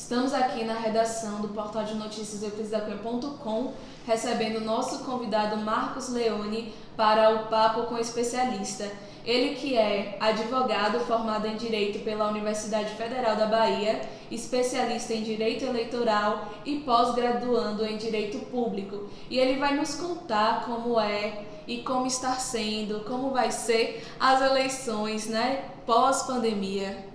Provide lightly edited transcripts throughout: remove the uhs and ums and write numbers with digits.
Estamos aqui na redação do portal de notícias euclidesdacunha.com, recebendo o nosso convidado Marcos Leone para o Papo com Especialista. Ele que é advogado formado em Direito pela Universidade Federal da Bahia, especialista em Direito Eleitoral e pós-graduando em Direito Público. E ele vai nos contar como é e como está sendo, como vai ser as eleições, pós-pandemia.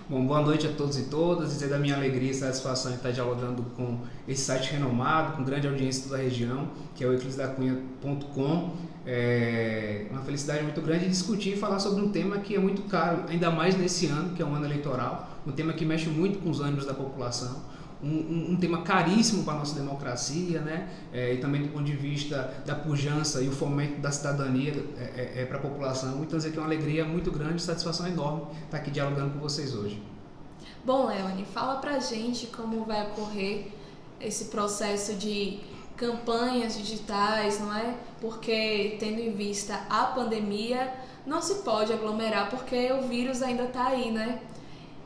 Bom, boa noite a todos e todas. Dizer da minha alegria e satisfação em estar dialogando com esse site renomado, com grande audiência da região, que é o euclidesdacunha.com. É uma felicidade muito grande discutir e falar sobre um tema que é muito caro, ainda mais nesse ano, que é um ano eleitoral, um tema que mexe muito com os ânimos da população, um tema caríssimo para a nossa democracia, e também do ponto de vista da pujança e o fomento da cidadania para a população. Então, dizer que é uma alegria muito grande e satisfação enorme estar aqui dialogando com vocês hoje. Bom, Leone, fala pra gente como vai ocorrer esse processo de campanhas digitais, não é? Porque, tendo em vista a pandemia, não se pode aglomerar porque o vírus ainda está aí,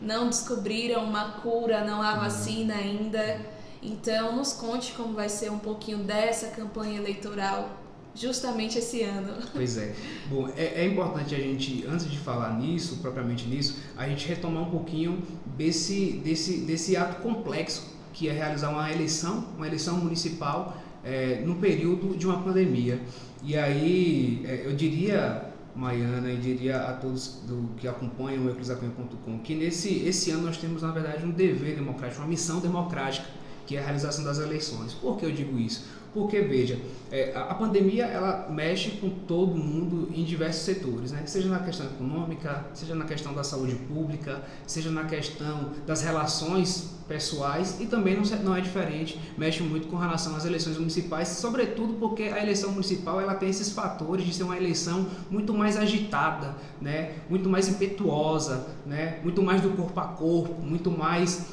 Não descobriram uma cura, não há vacina ainda. Então, nos conte como vai ser um pouquinho dessa campanha eleitoral justamente esse ano. Pois é. Bom, é importante a gente, antes de falar nisso, propriamente nisso, a gente retomar um pouquinho desse ato complexo que é realizar uma eleição municipal no período de uma pandemia. E aí, eu diria, Maiana, e diria a todos que acompanham o euclidesdacunha.com, que esse ano nós temos, na verdade, um dever democrático, uma missão democrática, que é a realização das eleições. Por que eu digo isso? Porque, veja, a pandemia ela mexe com todo mundo em diversos setores, seja na questão econômica, seja na questão da saúde pública, seja na questão das relações pessoais, e também não é diferente, mexe muito com relação às eleições municipais, sobretudo porque a eleição municipal ela tem esses fatores de ser uma eleição muito mais agitada, muito mais impetuosa, muito mais do corpo a corpo, muito mais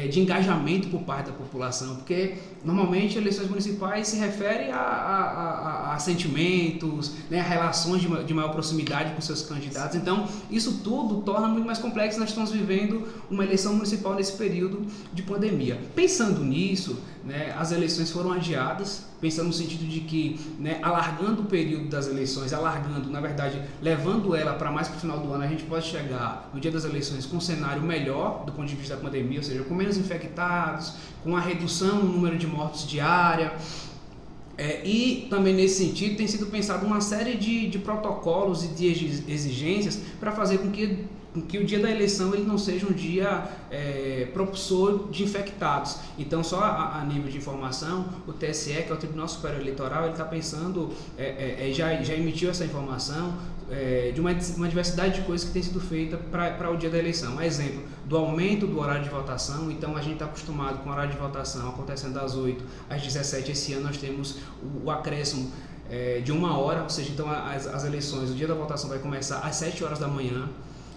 de engajamento por parte da população, porque normalmente eleições municipais se referem a sentimentos, a relações de maior proximidade com seus candidatos. Então isso tudo torna muito mais complexo. Nós estamos vivendo uma eleição municipal nesse período de pandemia. Pensando nisso, as eleições foram adiadas, pensando no sentido de que, alargando o período das eleições, na verdade, levando ela para mais para o final do ano, a gente pode chegar no dia das eleições com um cenário melhor do ponto de vista da pandemia, ou seja, com menos infectados, com a redução no número de mortes diária. E também nesse sentido tem sido pensado uma série de protocolos e de exigências para fazer com que o dia da eleição ele não seja um dia propulsor de infectados. Então, só a nível de informação, o TSE, que é o Tribunal Superior Eleitoral, ele está pensando, já emitiu essa informação de uma diversidade de coisas que tem sido feita para o dia da eleição. Exemplo, do aumento do horário de votação. Então, a gente está acostumado com o horário de votação acontecendo das 8 às 17. Esse ano nós temos o acréscimo de 1 hora, ou seja, então as eleições, o dia da votação vai começar às 7 horas da manhã.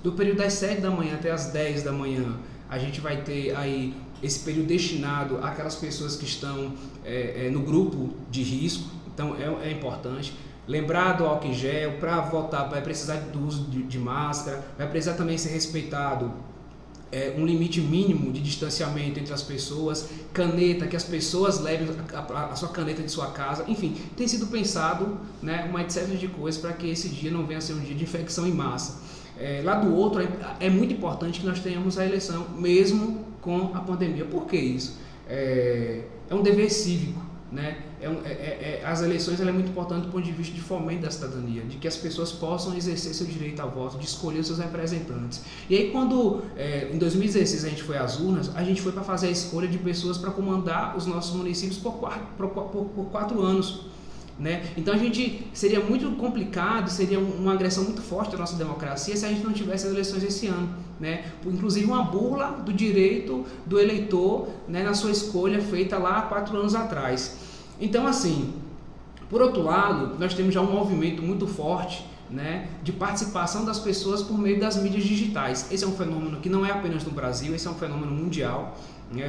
Do período das 7 da manhã até as 10 da manhã, a gente vai ter aí esse período destinado àquelas pessoas que estão no grupo de risco. Então é importante. Lembrar do álcool em gel, para votar vai precisar do uso de máscara, vai precisar também ser respeitado um limite mínimo de distanciamento entre as pessoas, caneta, que as pessoas levem a sua caneta de sua casa. Enfim, tem sido pensado uma série de coisas para que esse dia não venha a ser um dia de infecção em massa. Lá do outro, é muito importante que nós tenhamos a eleição, mesmo com a pandemia. Por que isso? É um dever cívico. As eleições ela é muito importante do ponto de vista de fomento da cidadania, de que as pessoas possam exercer seu direito ao voto, de escolher os seus representantes. E aí quando em 2016 a gente foi às urnas, a gente foi para fazer a escolha de pessoas para comandar os nossos municípios por 4 anos. Então seria muito complicado, seria uma agressão muito forte à nossa democracia se a gente não tivesse as eleições esse ano, inclusive uma burla do direito do eleitor, na sua escolha feita lá há 4 anos atrás. Então, assim, por outro lado, nós temos já um movimento muito forte de participação das pessoas por meio das mídias digitais. Esse é um fenômeno que não é apenas no Brasil, esse é um fenômeno mundial.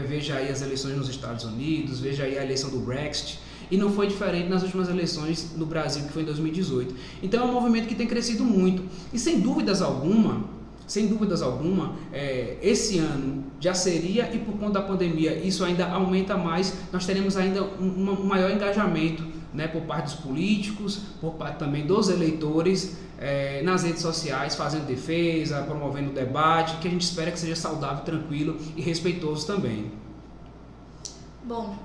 Veja aí as eleições nos Estados Unidos, veja aí a eleição do Brexit. E não foi diferente nas últimas eleições no Brasil, que foi em 2018. Então é um movimento que tem crescido muito. E sem dúvidas alguma, sem dúvidas alguma, esse ano já seria, e por conta da pandemia isso ainda aumenta mais, nós teremos ainda um maior engajamento, né, por parte dos políticos, por parte também dos eleitores, nas redes sociais, fazendo defesa, promovendo debate, que a gente espera que seja saudável, tranquilo e respeitoso também. Bom,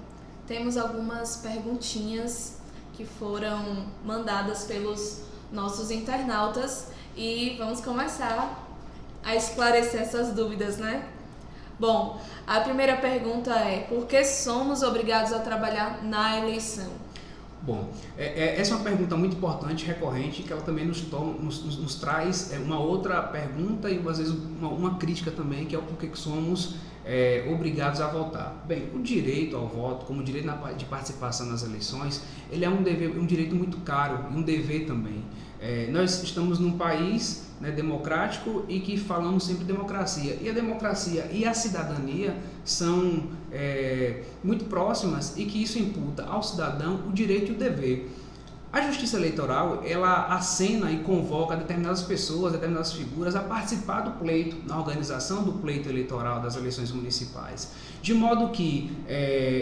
temos algumas perguntinhas que foram mandadas pelos nossos internautas e vamos começar a esclarecer essas dúvidas, né? Bom, a primeira pergunta é: por que somos obrigados a trabalhar na eleição? Bom, essa é uma pergunta muito importante, recorrente, que ela também nos traz uma outra pergunta e às vezes uma crítica também, que é o porquê que somos obrigados a votar. Bem, o direito ao voto, como o direito de participação nas eleições, ele é um dever, um direito muito caro e um dever também. Nós estamos num país, né, democrático e que falamos sempre democracia. E a democracia e a cidadania são muito próximas e que isso imputa ao cidadão o direito e o dever. A justiça eleitoral, ela acena e convoca determinadas pessoas, determinadas figuras a participar do pleito, na organização do pleito eleitoral das eleições municipais. De modo que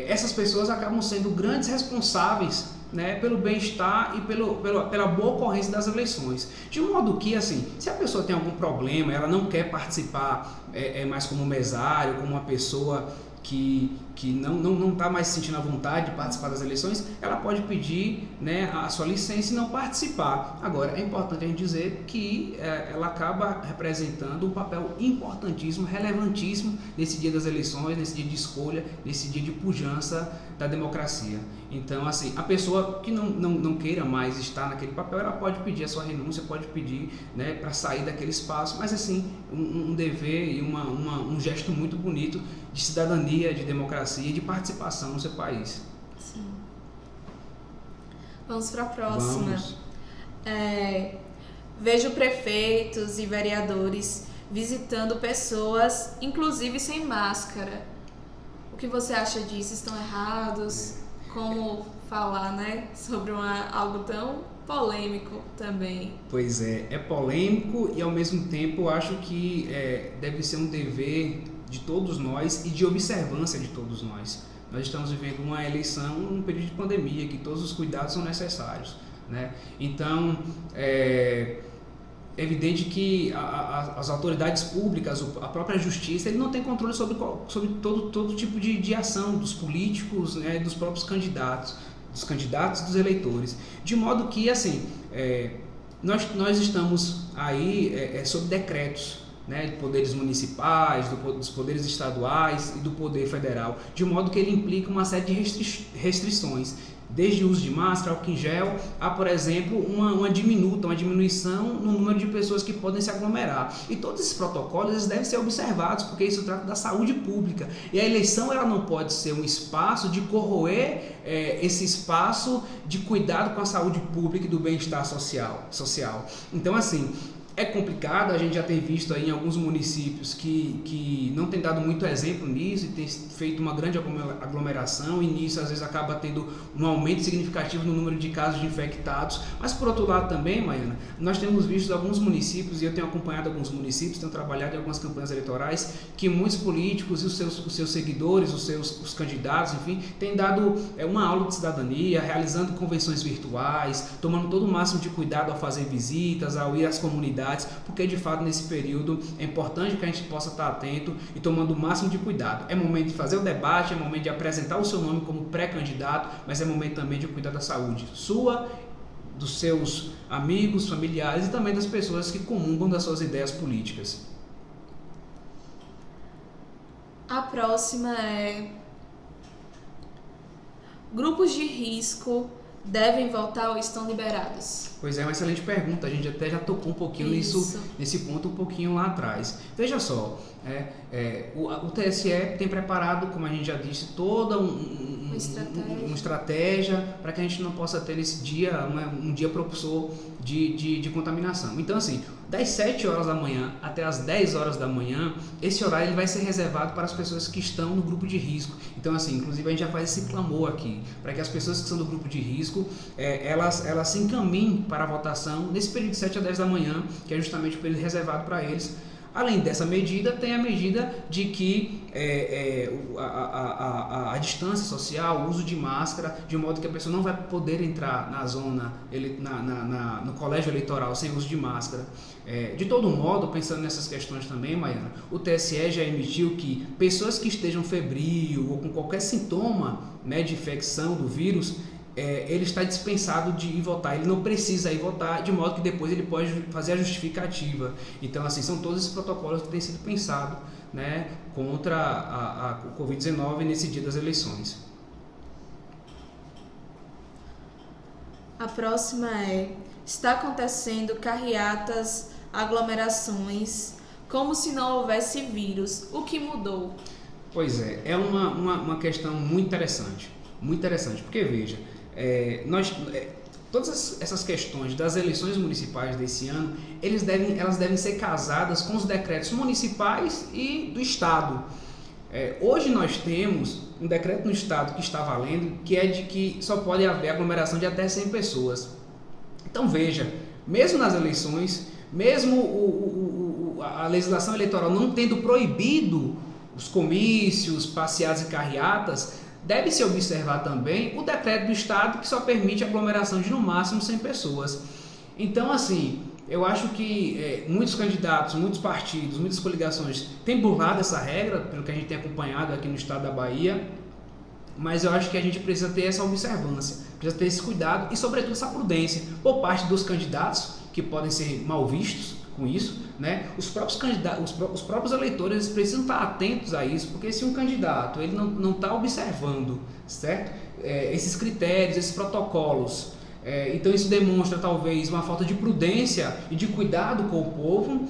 essas pessoas acabam sendo grandes responsáveis, né, pelo bem-estar e pela boa ocorrência das eleições. De modo que, assim, se a pessoa tem algum problema, ela não quer participar mais como mesário, como uma pessoa que não está mais se sentindo à vontade de participar das eleições, ela pode pedir, né, a sua licença e não participar. Agora, é importante a gente dizer que ela acaba representando um papel importantíssimo, relevantíssimo nesse dia das eleições, nesse dia de escolha, nesse dia de pujança da democracia. Então, assim, a pessoa que não queira mais estar naquele papel, ela pode pedir a sua renúncia, pode pedir, né, para sair daquele espaço, mas assim, um dever e um gesto muito bonito de cidadania, de democracia e de participação no seu país. Sim. Vamos para a próxima. Vamos. Vejo prefeitos e vereadores visitando pessoas, inclusive sem máscara. O que você acha disso? Estão errados? Como falar, né, sobre algo tão polêmico também? Pois é polêmico e ao mesmo tempo acho que deve ser um dever de todos nós e de observância de todos nós. Nós estamos vivendo uma eleição num período de pandemia, que todos os cuidados são necessários, né? Então, é evidente que as autoridades públicas, a própria justiça, ele não tem controle sobre todo tipo de ação dos políticos, né, dos próprios candidatos, e dos eleitores. De modo que, assim, nós estamos aí sob decretos, né, de poderes municipais, dos poderes estaduais e do poder federal, de modo que ele implica uma série de restrições, desde o uso de máscara, álcool em gel, a, por exemplo, uma diminuição no número de pessoas que podem se aglomerar. E todos esses protocolos eles devem ser observados, porque isso trata da saúde pública. E a eleição ela não pode ser um espaço de corroer esse espaço de cuidado com a saúde pública e do bem-estar social. Então, assim, é complicado, a gente já tem visto aí em alguns municípios que não tem dado muito exemplo nisso e tem feito uma grande aglomeração, e nisso às vezes acaba tendo um aumento significativo no número de casos de infectados. Mas por outro lado também, Maiana, nós temos visto alguns municípios, e eu tenho acompanhado alguns municípios, tenho trabalhado em algumas campanhas eleitorais, que muitos políticos e os seus seguidores, os candidatos, enfim, têm dado uma aula de cidadania, realizando convenções virtuais, tomando todo o máximo de cuidado ao fazer visitas, ao ir às comunidades, porque de fato nesse período é importante que a gente possa estar atento e tomando o máximo de cuidado. É momento de fazer o debate, é momento de apresentar o seu nome como pré-candidato, mas é momento também de cuidar da saúde sua, dos seus amigos, familiares e também das pessoas que comungam das suas ideias políticas. A próxima é: grupos de risco devem votar ou estão liberados? Pois é, uma excelente pergunta. A gente até já tocou um pouquinho nesse ponto um pouquinho lá atrás. Veja só, o TSE tem preparado, como a gente já disse, toda uma estratégia para que a gente não possa ter nesse dia um dia propulsor de contaminação. Então, assim, das 7 horas da manhã até as 10 horas da manhã, esse horário ele vai ser reservado para as pessoas que estão no grupo de risco. Então, assim, inclusive a gente já faz esse clamor aqui, para que as pessoas que estão no grupo de risco, elas se encaminhem para a votação nesse período de 7 a 10 da manhã, que é justamente o período reservado para eles. Além dessa medida, tem a medida de que a distância social, o uso de máscara, de modo que a pessoa não vai poder entrar na zona, no colégio eleitoral sem uso de máscara. De todo modo, pensando nessas questões também, Maiana, o TSE já emitiu que pessoas que estejam febril ou com qualquer sintoma, né, de infecção do vírus, ele está dispensado de ir votar, ele não precisa ir votar, de modo que depois ele pode fazer a justificativa. Então, assim, são todos esses protocolos que têm sido pensados, né, contra a Covid-19 nesse dia das eleições. A próxima está acontecendo carreatas, aglomerações, como se não houvesse vírus. O que mudou? Pois é uma questão muito interessante, porque veja, todas essas questões das eleições municipais desse ano, elas devem ser casadas com os decretos municipais e do Estado. Hoje nós temos um decreto no Estado que está valendo, que é de que só pode haver aglomeração de até 100 pessoas. Então veja, mesmo nas eleições, mesmo a legislação eleitoral não tendo proibido os comícios, passeatas e carreatas, deve-se observar também o decreto do Estado que só permite aglomeração de no máximo 100 pessoas. Então, assim, eu acho que muitos candidatos, muitos partidos, muitas coligações têm burlado essa regra, pelo que a gente tem acompanhado aqui no estado da Bahia, mas eu acho que a gente precisa ter essa observância, precisa ter esse cuidado e, sobretudo, essa prudência por parte dos candidatos, que podem ser mal vistos com isso, né? Os próprios candidatos, os próprios eleitores, eles precisam estar atentos a isso, porque se um candidato ele não está observando, certo? Esses critérios, esses protocolos, então isso demonstra talvez uma falta de prudência e de cuidado com o povo,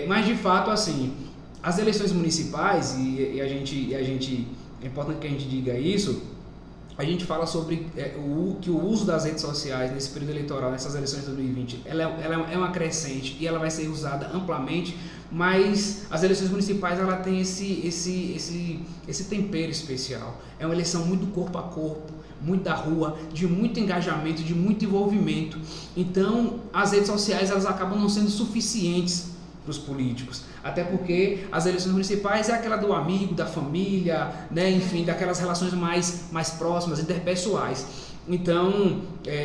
mas de fato, assim, as eleições municipais, e a gente é importante que a gente diga isso, a gente fala sobre que o uso das redes sociais nesse período eleitoral, nessas eleições de 2020, ela é uma crescente e ela vai ser usada amplamente, mas as eleições municipais ela tem esse tempero especial. É uma eleição muito corpo a corpo, muito da rua, de muito engajamento, de muito envolvimento. Então, as redes sociais elas acabam não sendo suficientes para os políticos, até porque as eleições municipais é aquela do amigo, da família, né, enfim, daquelas relações mais próximas, interpessoais. Então,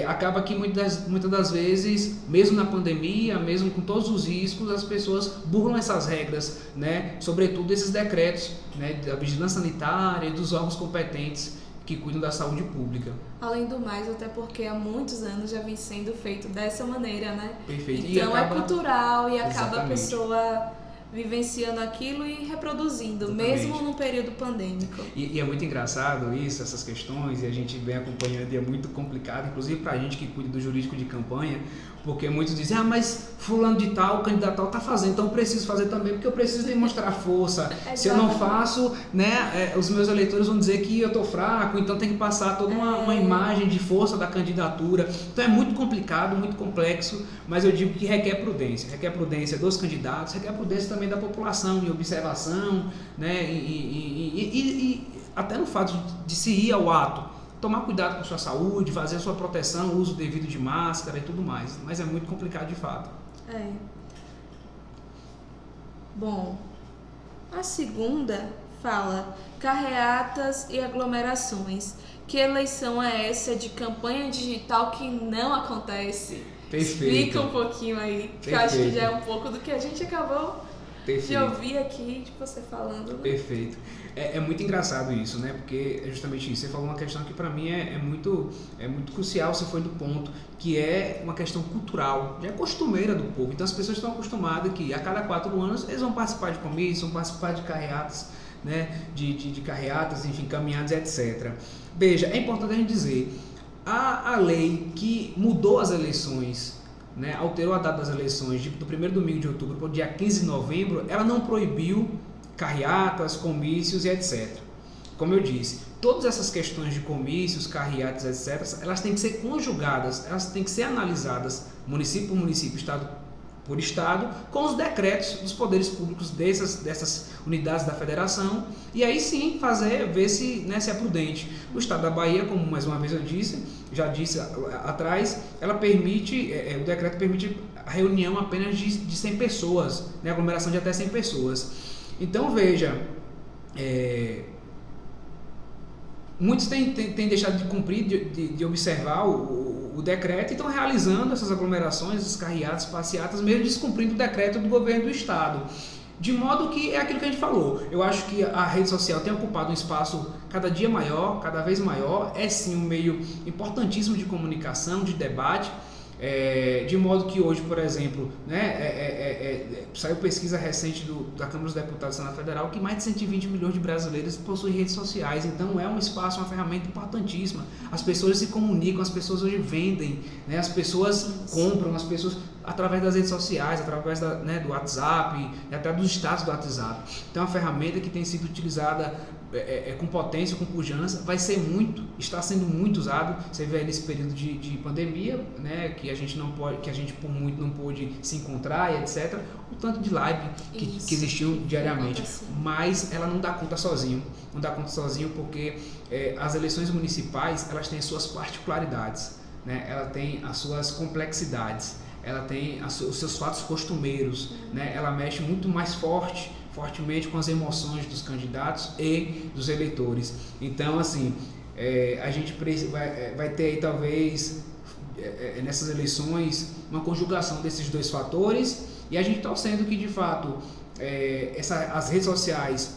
acaba que muitas das vezes, mesmo na pandemia, mesmo com todos os riscos, as pessoas burlam essas regras, né, sobretudo esses decretos, né, da vigilância sanitária e dos órgãos competentes que cuidam da saúde pública. Além do mais, até porque há muitos anos já vem sendo feito dessa maneira, né? Perfeito. Então acaba... é cultural e acaba Exatamente. a pessoa vivenciando aquilo e reproduzindo, Exatamente. Mesmo no período pandêmico. E é muito engraçado isso, essas questões, e a gente vem acompanhando e é muito complicado, inclusive para a gente que cuida do jurídico de campanha, porque muitos dizem, mas fulano de tal, candidato tal está fazendo, então eu preciso fazer também, porque eu preciso demonstrar força. Se eu não faço, né, os meus eleitores vão dizer que eu estou fraco, então tem que passar toda uma imagem de força da candidatura. Então é muito complicado, muito complexo, mas eu digo que requer prudência dos candidatos, requer prudência também da população, em observação, né, e até no fato de se ir ao ato, tomar cuidado com a sua saúde, fazer a sua proteção, uso devido de máscara e tudo mais. Mas é muito complicado de fato. Bom, a segunda fala carreatas e aglomerações. Que eleição é essa de campanha digital que não acontece? Perfeito. Explica um pouquinho aí, que eu acho que já é um pouco do que a gente acabou de ouvir aqui, de você falando. Né? Perfeito. É muito engraçado isso, né? Porque é justamente isso. Você falou uma questão que para mim é muito crucial, você foi do ponto, que é uma questão cultural, já é costumeira do povo. Então as pessoas estão acostumadas que a cada 4 anos eles vão participar de comícios, vão participar de carreatas, né? De carreatas, enfim, caminhadas, etc. Veja, é importante a gente dizer, a lei que mudou as eleições, né, alterou a data das eleições do primeiro domingo de outubro para o dia 15 de novembro, ela não proibiu carreatas, comícios e etc. Como eu disse, todas essas questões de comícios, carreatas, etc., elas têm que ser conjugadas, elas têm que ser analisadas município por município, estado por estado, com os decretos dos poderes públicos dessas unidades da federação, e aí sim ver se é prudente. O estado da Bahia, como mais uma vez eu já disse atrás, ela permite, o decreto permite a reunião apenas de 100 pessoas, né? Aglomeração de até 100 pessoas. Então veja, muitos têm deixado de cumprir, de observar o decreto e estão realizando essas aglomerações, essas carreatas, passeatas, mesmo descumprindo o decreto do governo do estado. De modo que é aquilo que a gente falou. Eu acho que a rede social tem ocupado um espaço cada dia maior, cada vez maior. É sim um meio importantíssimo de comunicação, de debate. De modo que hoje, por exemplo, né, saiu pesquisa recente da Câmara dos Deputados do Senado Federal que mais de 120 milhões de brasileiros possuem redes sociais. Então é um espaço, uma ferramenta importantíssima. As pessoas se comunicam, as pessoas hoje vendem, né, as pessoas compram, as pessoas através das redes sociais, através do WhatsApp, até dos status do WhatsApp. Então é uma ferramenta que tem sido utilizada com potência, com pujança, está sendo muito usado. Você vê aí nesse período de pandemia, né, que a gente por muito não pôde se encontrar e etc. O tanto de live que existiu diariamente, mas ela não dá conta sozinho, porque as eleições municipais, elas têm as suas particularidades, né? Ela tem as suas complexidades, ela tem os seus fatos costumeiros, né? Ela mexe muito mais fortemente com as emoções dos candidatos e dos eleitores. Então, assim, a gente vai ter aí talvez nessas eleições uma conjugação desses dois fatores, e a gente torcendo que de fato as redes sociais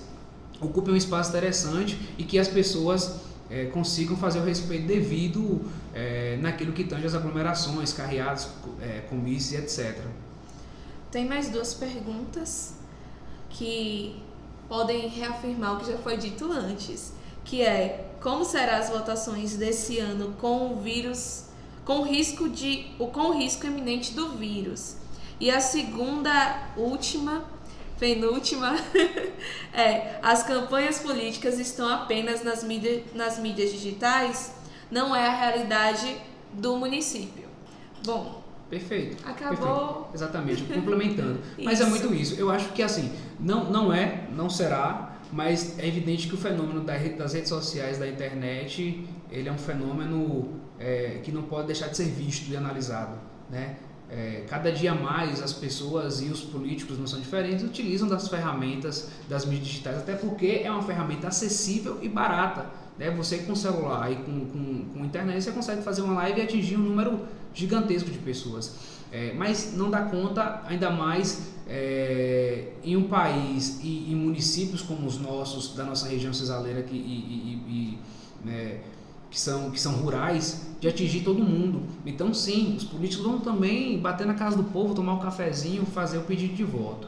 ocupem um espaço interessante e que as pessoas consigam fazer o respeito devido naquilo que tange as aglomerações, carreadas, comícios e etc. Tem mais duas perguntas que podem reafirmar o que já foi dito antes, que é: como serão as votações desse ano com o vírus, com o risco iminente do vírus? E a penúltima as campanhas políticas estão apenas nas mídias digitais? Não é a realidade do município. Bom, perfeito. Acabou. Perfeito. Exatamente, complementando. Mas é muito isso. Eu acho que assim, não será, mas é evidente que o fenômeno das redes sociais, da internet, ele é um fenômeno que não pode deixar de ser visto e analisado, né? Cada dia mais as pessoas e os políticos, não são diferentes, utilizam das ferramentas das mídias digitais, até porque é uma ferramenta acessível e barata, né? Você com celular e com internet, você consegue fazer uma live e atingir um número gigantesco de pessoas, mas não dá conta, ainda mais em um país e em municípios como os nossos, da nossa região cisaleira que são rurais, de atingir todo mundo. Então sim, os políticos vão também bater na casa do povo, tomar um cafezinho, fazer o pedido de voto.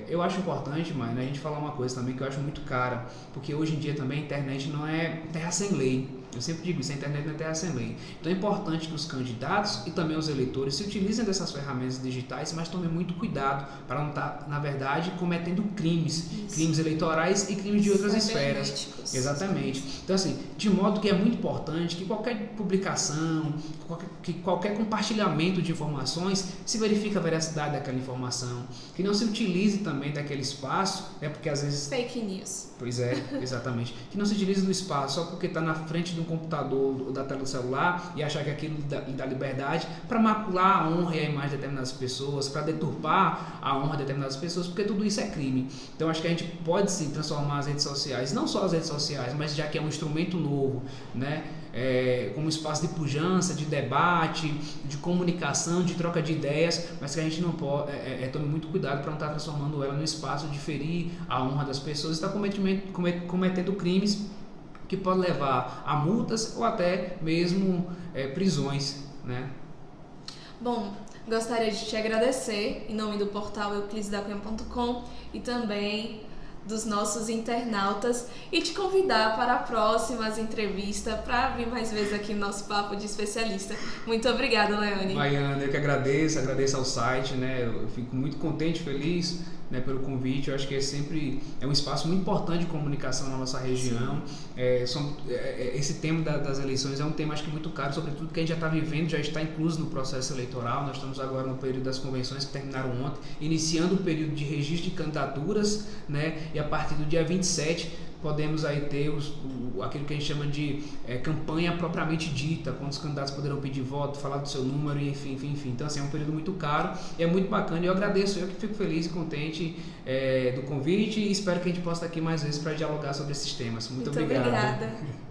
Eu acho importante, mano, a gente falar uma coisa também que eu acho muito cara, porque hoje em dia também a internet não é terra sem lei. Eu sempre digo isso, a internet não é terra sem lei. Então é importante que os candidatos e também os eleitores se utilizem dessas ferramentas digitais, mas tomem muito cuidado para não estar, na verdade, cometendo crimes eleitorais e crimes de outras esferas. Exatamente. Então assim, de modo que é muito importante que qualquer publicação, qualquer compartilhamento de informações, se verifique a veracidade daquela informação, que não se utilize também daquele espaço, porque às vezes... Fake news. Pois é, exatamente. Que não se utilize do espaço só porque está na frente de um computador ou da tela do celular e achar que aquilo lhe dá liberdade, para macular a honra e a imagem de determinadas pessoas, para deturpar a honra de determinadas pessoas, porque tudo isso é crime. Então acho que a gente pode sim transformar as redes sociais, não só as redes sociais, mas já que é um instrumento novo, né? Como um espaço de pujança, de debate, de comunicação, de troca de ideias, mas que a gente não pode, tome muito cuidado para não estar transformando ela num espaço de ferir a honra das pessoas e estar cometendo crimes que podem levar a multas ou até mesmo prisões, né? Bom, gostaria de te agradecer em nome do portal euclidesdacunha.com e também dos nossos internautas e te convidar para próximas entrevistas para vir mais vezes aqui no nosso Papo de Especialista. Muito obrigada, Leone. Baiana, eu que agradeço ao site, né? Eu fico muito contente, feliz, né, pelo convite. Eu acho que sempre é um espaço muito importante de comunicação na nossa região. Esse tema das eleições é um tema, acho que muito caro, sobretudo que a gente já está vivendo, já está incluso no processo eleitoral. Nós estamos agora no período das convenções que terminaram ontem, iniciando o período de registro de candidaturas, né, e a partir do dia 27 podemos aí ter aquilo que a gente chama de campanha propriamente dita, quando os candidatos poderão pedir voto, falar do seu número, enfim. Então, assim, é um período muito caro e é muito bacana. E eu agradeço, eu que fico feliz e contente do convite e espero que a gente possa estar aqui mais vezes para dialogar sobre esses temas. Muito obrigado. Obrigada.